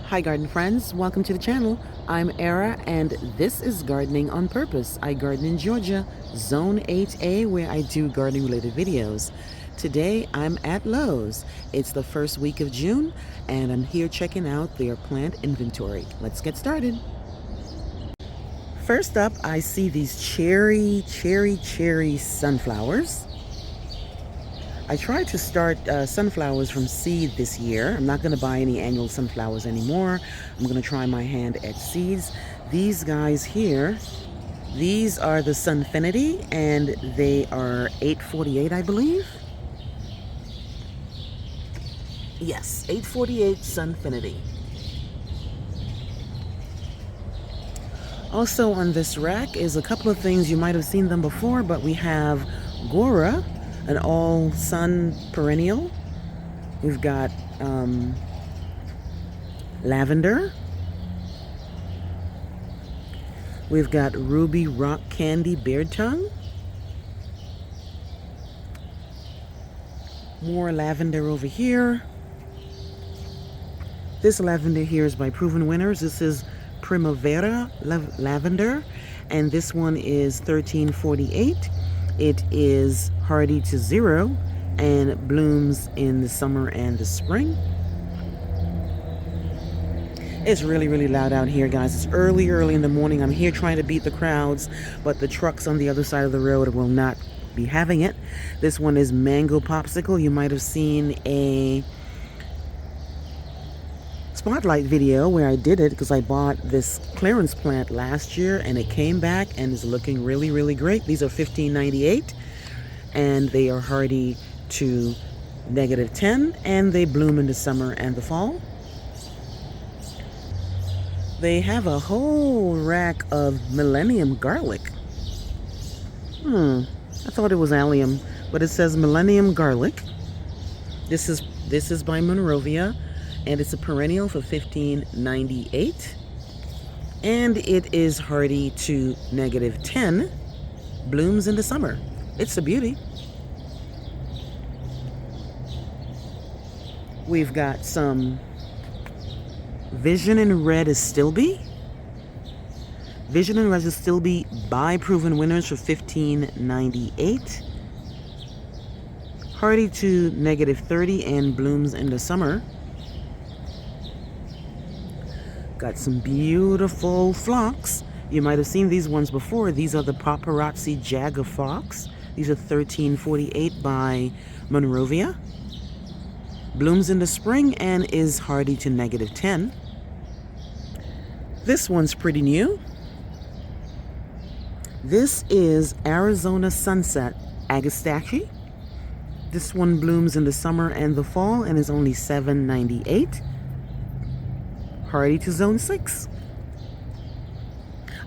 Hi garden friends, welcome to the channel. I'm Era and this is Gardening on Purpose. I garden in Georgia, Zone 8A, where I do gardening related videos. Today I'm at Lowe's. It's the first week of June and I'm here checking out their plant inventory. Let's get started. First up, I see these cherry sunflowers. I tried to start sunflowers from seed this year. I'm not going to buy any annual sunflowers anymore. I'm going to try my hand at seeds. These guys here, these are the Sunfinity, and they are $8.48, I believe. Yes, $8.48 Sunfinity. Also on this rack is a couple of things. You might have seen them before, but we have Gora, an all-sun perennial. We've got lavender. We've got ruby rock candy beard tongue. More lavender over here. This lavender here is by Proven Winners. This is Primavera lavender, and this one is $13.48. It is hardy to zero and blooms in the summer and the spring. It's really loud out here, guys. It's early in the morning. I'm here trying to beat the crowds, but the trucks on the other side of the road will not be having it. This one is Mango Popsicle. You might have seen a spotlight video where I did it because I bought this clearance plant last year and it came back and is looking really great. These are $15.98 and they are hardy to -10 and they bloom in the summer and the fall. They have a whole rack of Millennium garlic. I thought it was allium, but it says Millennium garlic. This is by Monrovia. And it's a perennial for $15.98. And it is hardy to -10, blooms in the summer. It's a beauty. We've got some Vision in Red Astilbe. Vision in Red Astilbe by Proven Winners for $15.98. Hardy to -30 and blooms in the summer. Got some beautiful phlox. You might have seen these ones before. These are the Paparazzi Jagger Phlox. These are $13.48 by Monrovia. Blooms in the spring and is hardy to -10. This one's pretty new. This is Arizona Sunset Agastache. This one blooms in the summer and the fall and is only $7.98. Hardy to zone 6.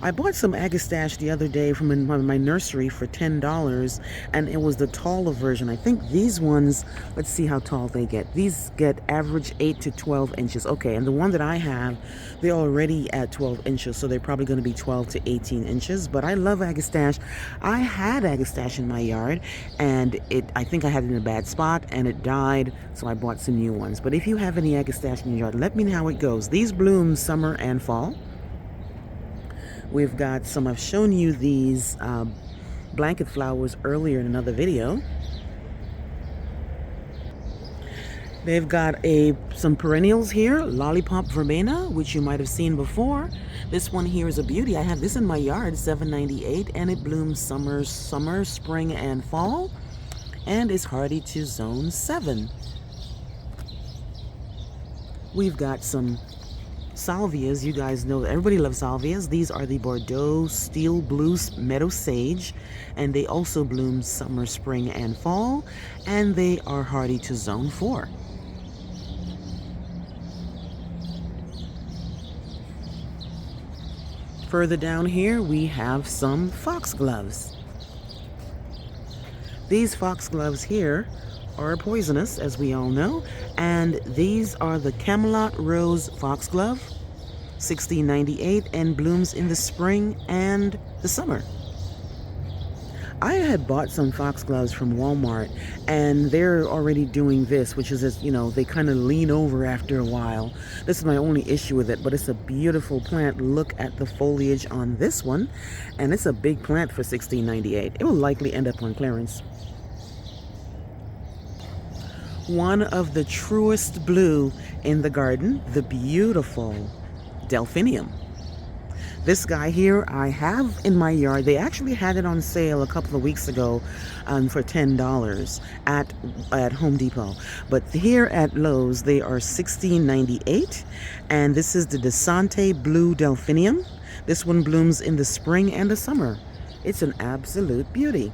I bought some Agastache the other day from my nursery for $10 and it was the taller version. I think these ones, let's see how tall they get. These get average 8 to 12 inches. Okay, and the one that I have, they're already at 12 inches, so they're probably going to be 12 to 18 inches. But I love Agastache. I had Agastache in my yard and I think I had it in a bad spot and it died, so I bought some new ones. But if you have any Agastache in your yard, let me know how it goes. These bloom summer and fall. We've got some, I've shown you these blanket flowers earlier in another video. They've got some perennials here, Lollipop Verbena, which you might have seen before. This one here is a beauty. I have this in my yard, $7.98, and it blooms summer, spring, and fall, and is hardy to zone 7. We've got some salvias. You guys know that everybody loves salvias. These are the Bordeaux Steel Blue Meadow Sage, and they also bloom summer, spring, and fall, and they are hardy to zone 4. Further down here, we have some foxgloves. These foxgloves here are poisonous, as we all know, and these are the Camelot Rose Foxglove, $16.98, and blooms in the spring and the summer. I had bought some foxgloves from Walmart, and they're already doing this, which is, they kind of lean over after a while. This is my only issue with it, but it's a beautiful plant. Look at the foliage on this one, and it's a big plant for $16.98. It will likely end up on clearance. One of the truest blue in the garden, the beautiful delphinium. This guy here I have in my yard. They actually had it on sale a couple of weeks ago for $10 at Home Depot. But here at Lowe's, they are $16.98. And this is the Desante Blue Delphinium. This one blooms in the spring and the summer. It's an absolute beauty.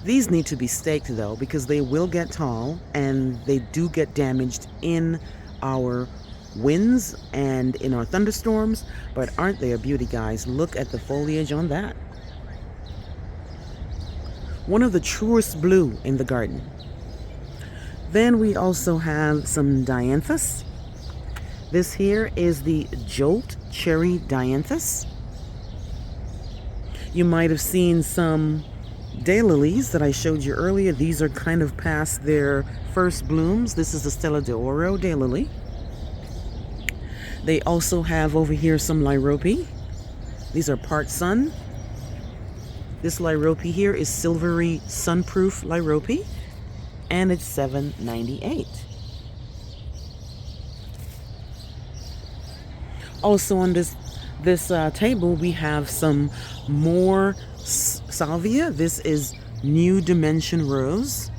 These need to be staked though, because they will get tall and they do get damaged in our winds and in our thunderstorms, but aren't they a beauty, guys? Look at the foliage on that. One of the truest blue in the garden. Then we also have some dianthus. This here is the Jolt Cherry Dianthus. You might have seen some daylilies that I showed you earlier. These are kind of past their first blooms. This is the Stella d'Oro daylily. They also have over here some lyrope. These are part sun. This lyrope here is silvery sunproof lyrope, and it's $7.98. Also on this table we have some more salvia. This is New Dimension Rose.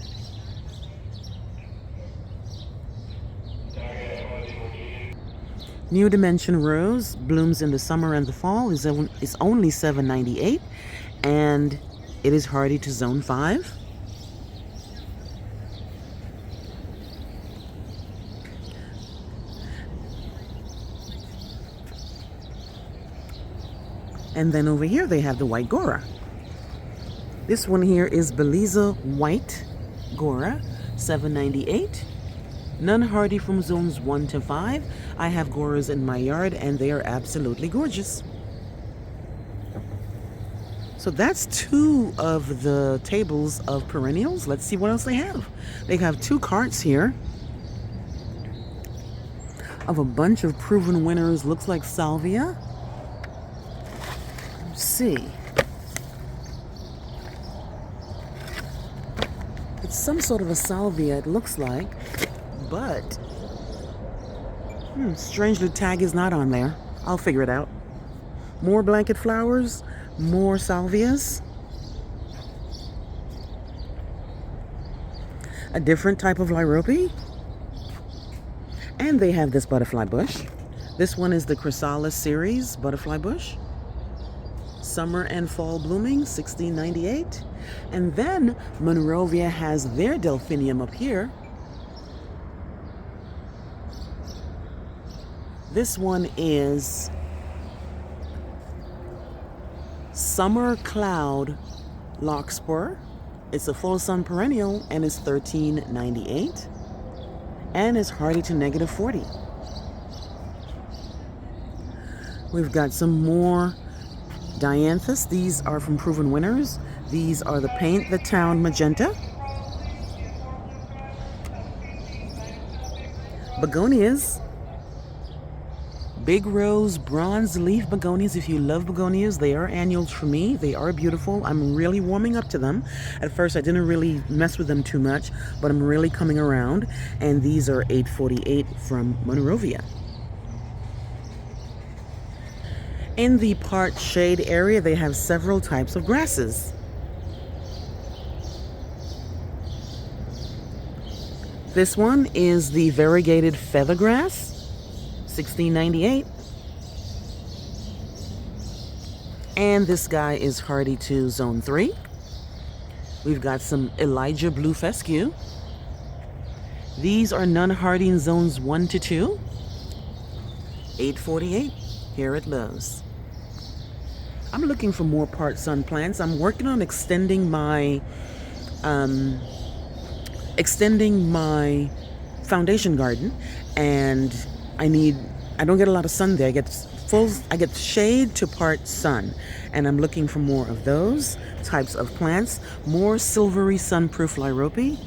New Dimension Rose blooms in the summer and the fall. It's only $7.98, and it is hardy to zone 5. And then over here they have the white Gora. This one here is Belize White Gora, $7.98. None hardy from zones 1 to 5. I have Goras in my yard and they are absolutely gorgeous. So that's 2 of the tables of perennials. Let's see what else they have. They have 2 carts here of a bunch of proven winners. Looks like salvia. Let's see. It's some sort of a salvia, it looks like. But strangely, the tag is not on there. I'll figure it out. More blanket flowers, more salvias. A different type of lyrope. And they have this butterfly bush. This one is the Chrysalis series butterfly bush. Summer and fall blooming, $16.98. And then Monrovia has their delphinium up here. This one is Summer Cloud Larkspur. It's a full sun perennial and it's $13.98. And it's hardy to -40. We've got some more dianthus. These are from proven winners. These are the Paint the Town Magenta. Begonias. Big rose bronze leaf begonias. If you love begonias, they are annuals for me. They are beautiful. I'm really warming up to them. At first I didn't really mess with them too much, but I'm really coming around. And these are $8.48 from Monrovia. In the part shade area, they have several types of grasses. This one is the variegated feathergrass. $16.98. And this guy is hardy to zone 3. We've got some Elijah Blue Fescue. These are none hardy in zones 1 to 2. $8.48 here at Lowe's. I'm looking for more part sun plants. I'm working on extending my foundation garden, and I need I don't get a lot of sun there. I get shade to part sun. And I'm looking for more of those types of plants. More silvery sunproof lyrope.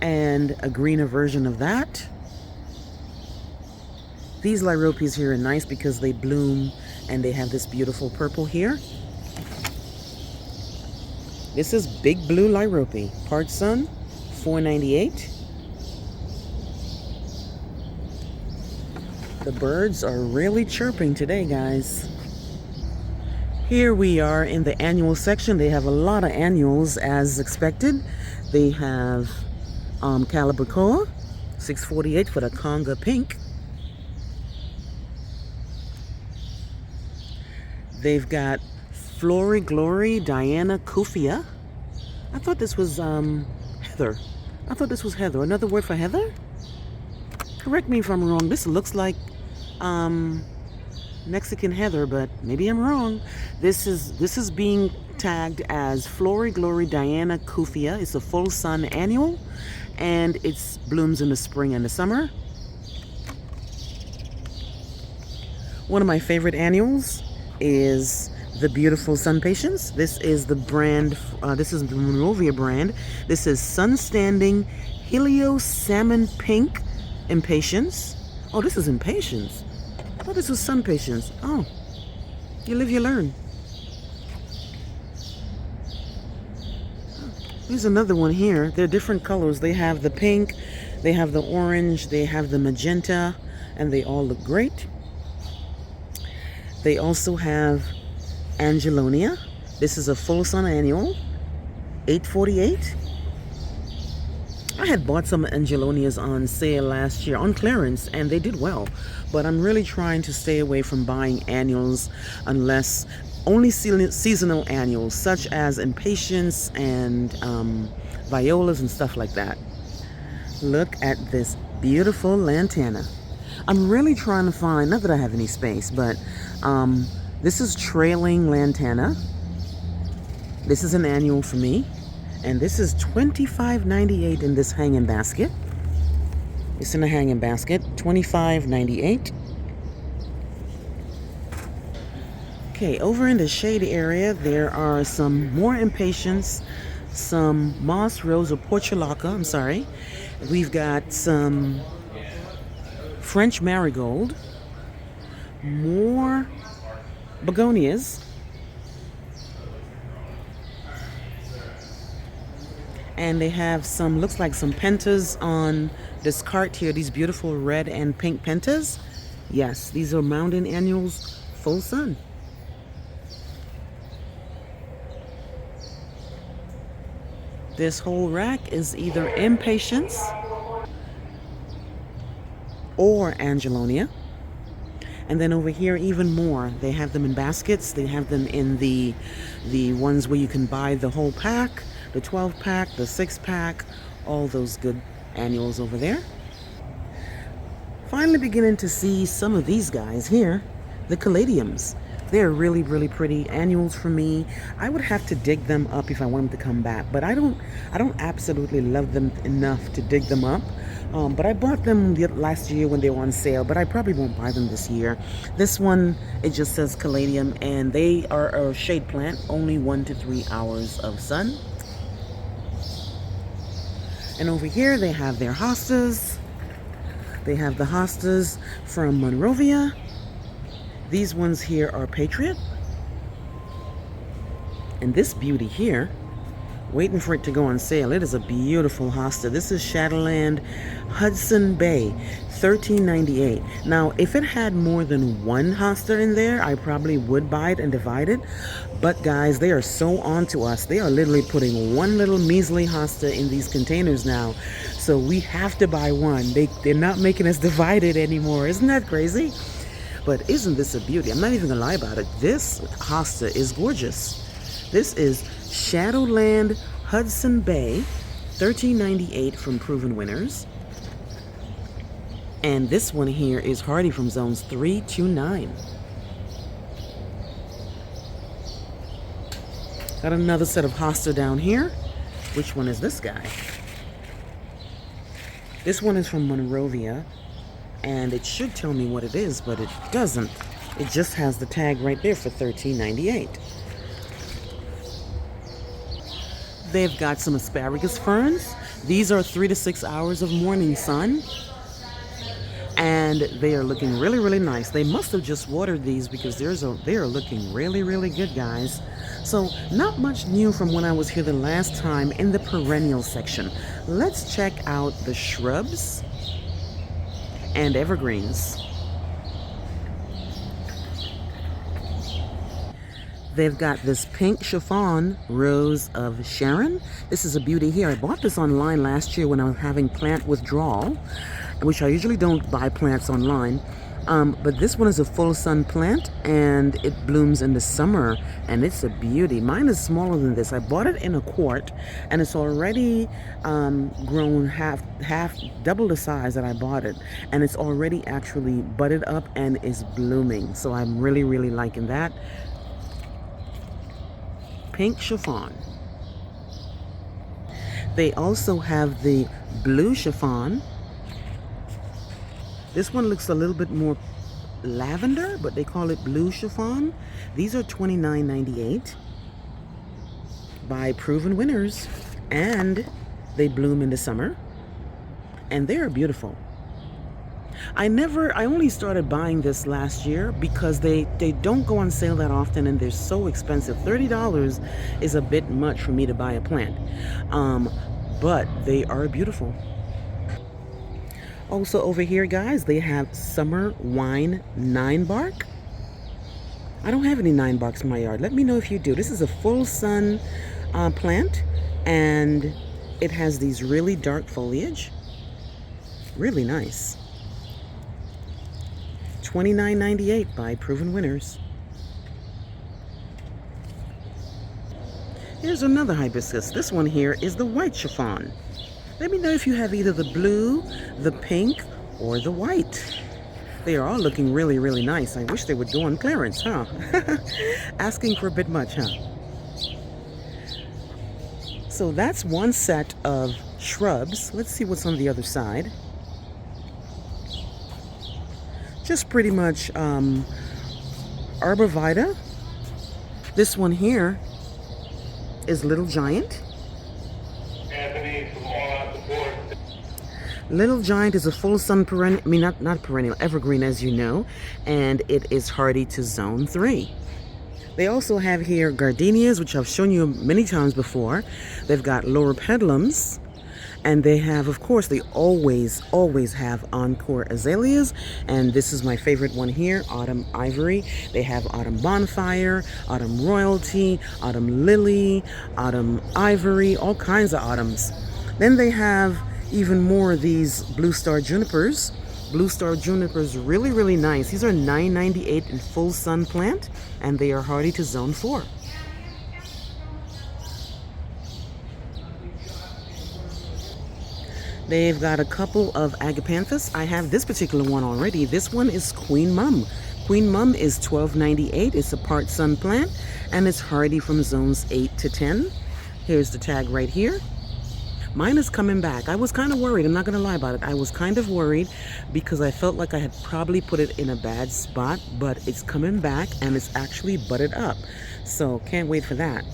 And a greener version of that. These lyropes here are nice because they bloom and they have this beautiful purple here. This is Big Blue Lyrope, part sun, $4.98. The birds are really chirping today, guys. Here we are in the annual section. They have a lot of annuals as expected. They have Calibrachoa, $6.48 for the Conga Pink. They've got Flory Glory Diana Kufia. I thought this was heather. I thought this was heather. Another word for heather? Correct me if I'm wrong. This looks like Mexican heather, but maybe I'm wrong. This is being tagged as Flory Glory Diana Kufia. It's a full sun annual, and it blooms in the spring and the summer. One of my favorite annuals is the beautiful Sun Patience. This is the brand, this is the Monrovia brand. This is Sun Standing Helio Salmon Pink Impatience. Oh, this is Impatience. Oh, this was Sun Patience. Oh, you live, you learn. There's another one here. They're different colors. They have the pink, they have the orange, they have the magenta, and they all look great. They also have Angelonia. This is a full sun annual, $8.48. I had bought some Angelonias on sale last year on clearance, and they did well. But I'm really trying to stay away from buying annuals unless only seasonal annuals, such as Impatience and violas and stuff like that. Look at this beautiful lantana. I'm really trying to find, not that I have any space, but this is Trailing Lantana. This is an annual for me. And this is $25.98 in this hanging basket. It's in a hanging basket, $25.98. Okay, over in the shade area, there are some more Impatience, some Moss Rose or Portulaca, I'm sorry. We've got some French Marigold, more begonias, and they have some, looks like some pentas on this cart here, these beautiful red and pink pentas. Yes, these are mountain annuals, full sun. This whole rack is either Impatience or Angelonia. And then over here, even more. They have them in baskets. They have them in the ones where you can buy the whole pack, the 12-pack, the 6-pack, all those good annuals over there. Finally beginning to see some of these guys here, the caladiums. They're really, really pretty annuals for me. I would have to dig them up if I want them to come back, but I don't absolutely love them enough to dig them up. But I bought them last year when they were on sale, but I probably won't buy them this year. This one, it just says caladium, and they are a shade plant, only 1 to 3 hours of sun. And over here, they have their hostas. They have the hostas from Monrovia. These ones here are Patriot. And this beauty here, waiting for it to go on sale. It is a beautiful hosta. This is Shadowland Hudson Bay, $13.98. Now, if it had more than one hosta in there, I probably would buy it and divide it. But guys, they are so on to us. They are literally putting one little measly hosta in these containers now. So we have to buy one. They're not making us divide it anymore. Isn't that crazy? But isn't this a beauty? I'm not even gonna lie about it. This hosta is gorgeous. This is Shadowland Hudson Bay, $13.98 from Proven Winners. And this one here is Hardy from Zones 3 to 9. Got another set of hosta down here. Which one is this guy? This one is from Monrovia. and it should tell me what it is, but it doesn't. It just has the tag right there for $13.98. They've got some asparagus ferns. These are 3 to 6 hours of morning sun, and they are looking really, really nice. They must have just watered these because they are looking really, really good, guys. So not much new from when I was here the last time in the perennial section. Let's check out the shrubs and evergreens. They've got this pink chiffon rose of Sharon. This is a beauty here. I bought this online last year when I was having plant withdrawal, which I usually don't buy plants online. But this one is a full sun plant, and it blooms in the summer, and it's a beauty. Mine is smaller than this. I bought it in a quart, and it's already grown half double the size that I bought it, and it's already actually budded up and is blooming. So I'm really, really liking that. Pink chiffon. They also have the blue chiffon. This one looks a little bit more lavender, but they call it blue chiffon. These are $29.98 by proven winners, and they bloom in the summer, and they are beautiful. I only started buying this last year because they don't go on sale that often, and they're so expensive. $30 is a bit much for me to buy a plant, but they are beautiful. Also over here, guys, they have summer wine 9-bark. I don't have any 9-barks in my yard. Let me know if you do. This is a full sun plant, and it has these really dark foliage. Really nice. $29.98 by proven winners. Here's another hibiscus. This one here is the white chiffon. Let me know if you have either the blue, the pink, or the white. They are all looking really, really nice. I wish they would go on clearance, huh? Asking for a bit much, huh? So that's one set of shrubs. Let's see what's on the other side. Just pretty much arborvitae. This one here is Little Giant. Little Giant is a full sun perennial, not perennial, evergreen, as you know, and it is hardy to zone 3. They also have here gardenias, which I've shown you many times before. They've got lower pedalums, and they have, of course, they always have encore azaleas, and this is my favorite one here, Autumn Ivory. They have Autumn Bonfire, Autumn Royalty, Autumn Lily, Autumn Ivory, all kinds of autumns. Then they have even more of these Blue Star Junipers. Blue Star Junipers, really, really nice. These are $9.98 in full sun plant, and they are hardy to zone 4. They've got a couple of agapanthus. I have this particular one already. This one is Queen Mum. Queen Mum is $12.98. It's a part sun plant, and it's hardy from zones 8 to 10. Here's the tag right here. Mine is coming back. I was kind of worried. I'm not going to lie about it. I was kind of worried because I felt like I had probably put it in a bad spot, but it's coming back and it's actually budded up. So can't wait for that.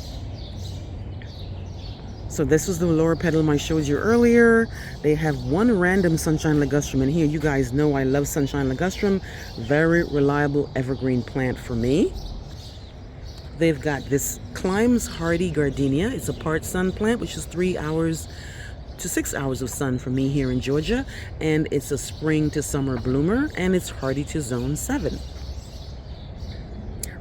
So this was the lower petalum I showed you earlier. They have one random sunshine ligustrum in here. You guys know I love sunshine ligustrum. Very reliable evergreen plant for me. They've got this Climbs Hardy Gardenia. It's a part sun plant, which is 3 hours to 6 hours of sun for me here in Georgia. And it's a spring to summer bloomer, and it's hardy to zone 7.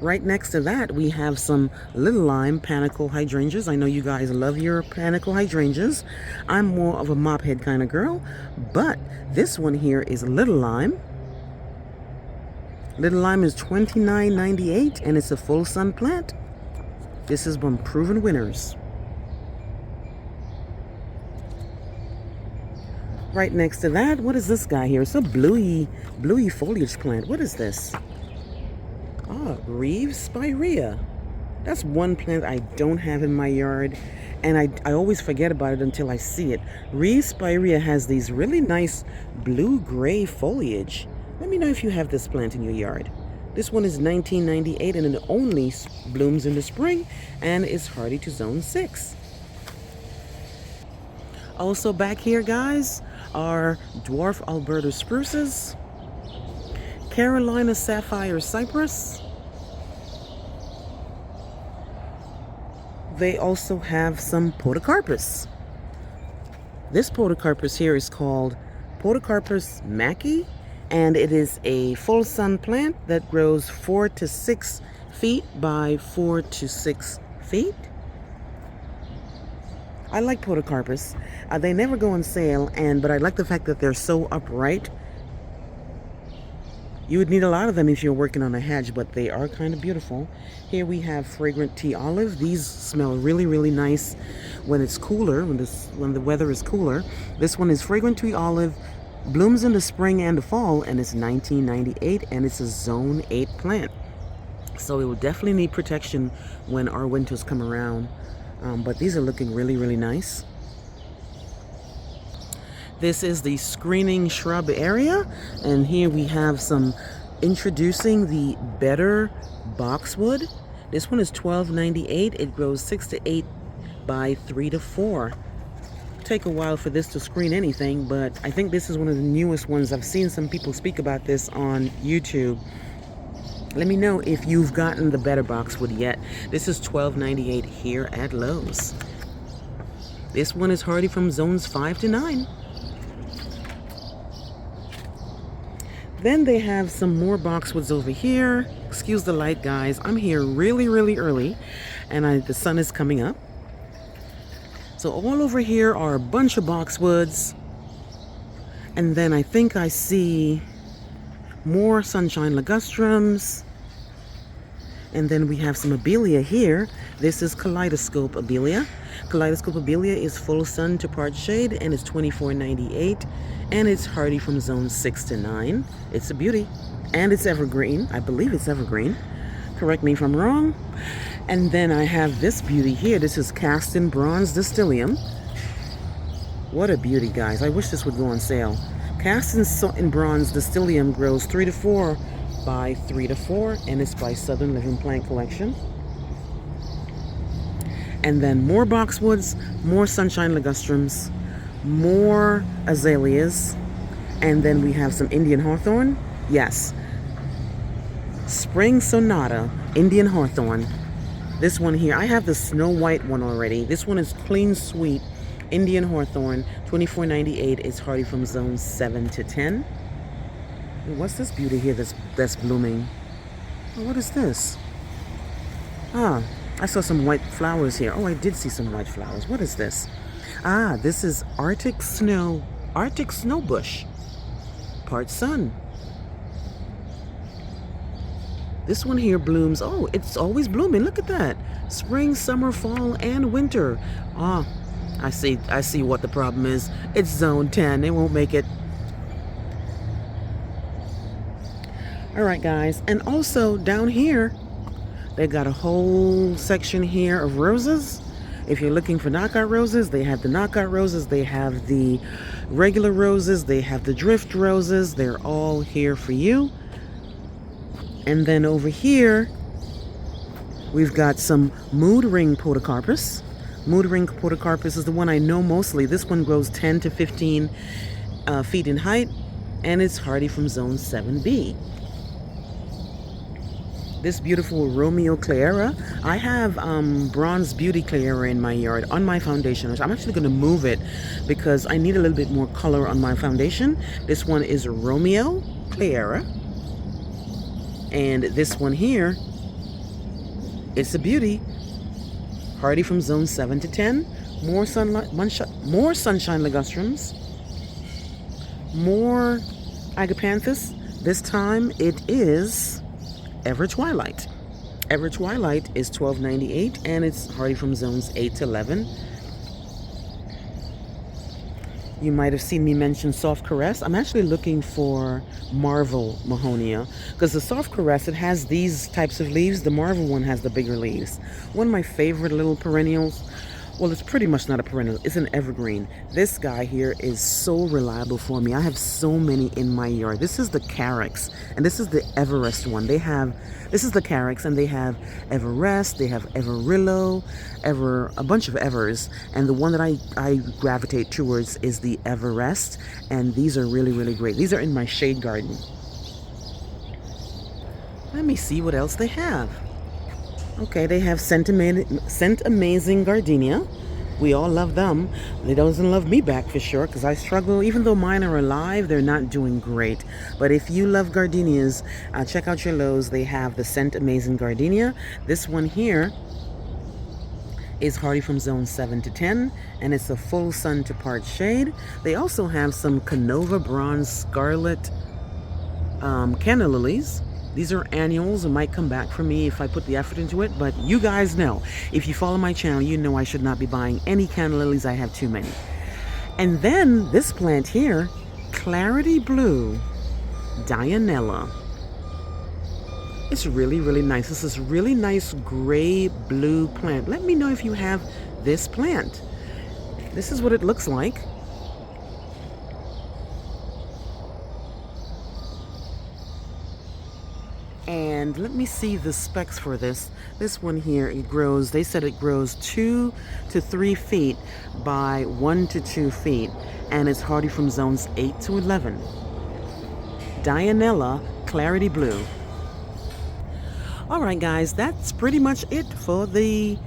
Right next to that, we have some Little Lime panicle hydrangeas. I know you guys love your panicle hydrangeas. I'm more of a mop head kind of girl, but this one here is Little Lime. Little Lime is $29.98, and it's a full sun plant. This is one proven winners. Right next to that, what is this guy here? It's a bluey foliage plant. What is this? Ah, Reeves spirea. That's one plant I don't have in my yard, and I always forget about it until I see it. Reeve spirea has these really nice blue-gray foliage. Let me know if you have this plant in your yard. This one is 1998 and it only blooms in the spring and is hardy to zone 6. Also back here, guys, are dwarf Alberta spruces, Carolina sapphire cypress. They also have some podocarpus. This podocarpus here is called Podocarpus mackie, and it is a full sun plant that grows 4 to 6 feet by 4 to 6 feet. I like podocarpus. They never go on sale, but I like the fact that they're so upright. You would need a lot of them if you're working on a hedge, but they are kind of beautiful. Here we have fragrant tea olive. These smell really, really nice when it's cooler, when the weather is cooler. This one is fragrant tea olive, blooms in the spring and the fall, and it's 1998, and it's a zone 8 plant. So it will definitely need protection when our winters come around. But these are looking really, really nice. This is the screening shrub area, and here we have some introducing the better boxwood. This one is $12.98. It grows 6 to 8 by 3 to 4. Take a while for this to screen anything, but I think this is one of the newest ones. I've seen some people speak about this on YouTube. Let me know if you've gotten the better boxwood yet. This is $12.98 here at Lowe's. This one is hardy from zones 5 to 9. Then they have some more boxwoods over here. Excuse the light, guys. I'm here really, really early, and the sun is coming up. So all over here are a bunch of boxwoods. And then I think I see more sunshine ligustrums. And then we have some abelia here. This is kaleidoscope abelia. Kaleidoscope abelia is full sun to part shade, and it's $24.98. And it's hardy from zone 6 to 9. It's a beauty. And it's evergreen. I believe it's evergreen. Correct me if I'm wrong. And then I have this beauty here. This is cast in bronze distilium. What a beauty, guys. I wish this would go on sale. Cast in bronze distilium grows 3 to 4 by 3 to 4, and it's by Southern Living Plant Collection. And then more boxwoods, more sunshine ligustrums, more azaleas, and then we have some Indian hawthorn. Yes, spring sonata Indian hawthorn. This one here, I have the snow white one already. This one is clean sweet Indian hawthorn, $24.98. It's hardy from zones 7 to 10. What's this beauty here that's blooming? Oh, what is this? Ah, I saw some white flowers here. Oh, I did see some white flowers. What is this? Ah, this is Arctic snow bush, part sun. This one here blooms. Oh, it's always blooming. Look at that. Spring, summer, fall, and winter. Ah, I see what the problem is. It's zone 10. They won't make it. All right, guys. And also down here, they got a whole section here of roses. If you're looking for knockout roses, they have the knockout roses. They have the regular roses. They have the drift roses. They're all here for you. And then over here, we've got some mood ring podocarpus. Mood ring podocarpus is the one I know mostly. This one grows 10 to 15 feet in height, and it's hardy from zone 7B. This beautiful Romeo Clara. I have Bronze Beauty Clara in my yard on my foundation. I'm actually going to move it because I need a little bit more color on my foundation. This one is Romeo Clara. And this one here, it's a beauty. Hardy from zone 7 to 10. More sunshine ligustrums. More agapanthus. This time it is Ever Twilight. Ever Twilight is $12.98, and it's hardy from zones 8 to 11. You might have seen me mention Soft Caress. I'm actually looking for Marvel Mahonia, because the Soft Caress, it has these types of leaves. The Marvel one has the bigger leaves. One of my favorite little perennials. Well, it's pretty much not a perennial. It's an evergreen. This guy here is so reliable for me. I have so many in my yard. This is the Carex, and this is the Everest one. This is the Carex, and they have Everest, they have Everillo, a bunch of Evers, and the one that I gravitate towards is the Everest, and these are really, really great. These are in my shade garden. Let me see what else they have. Okay, they have Scent Amazing Gardenia. We all love them. They doesn't love me back for sure because I struggle. Even though mine are alive, they're not doing great. But if you love gardenias, check out your Lowe's. They have the Scent Amazing Gardenia. This one here is hardy from zone 7 to 10, and it's a full sun to part shade. They also have some Canova Bronze Scarlet canna lilies. These are annuals. It might come back for me if I put the effort into it, but you guys know. If you follow my channel, you know I should not be buying any canna lilies. I have too many. And then this plant here, Clarity Blue Dianella. It's really, really nice. This is really nice gray-blue plant. Let me know if you have this plant. This is what it looks like. And let me see the specs for this. This one here, it grows, they said it grows 2 to 3 feet by 1 to 2 feet. And it's hardy from zones 8 to 11. Dianella Clarity Blue. All right, guys, that's pretty much it for the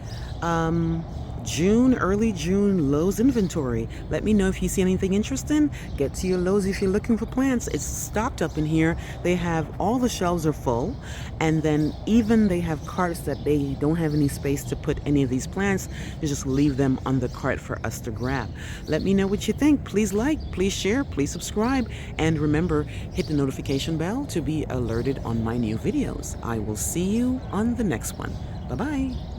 early June Lowe's inventory. Let me know if you see anything interesting. Get to your Lowe's if you're looking for plants. It's stocked up in here. They have, all the shelves are full, and then even they have carts that they don't have any space to put any of these plants. You just leave them on the cart for us to grab. Let me know what you think. Please like, please share, please subscribe, and remember, hit the notification bell to be alerted on my new videos. I will see you on the next one. Bye-bye.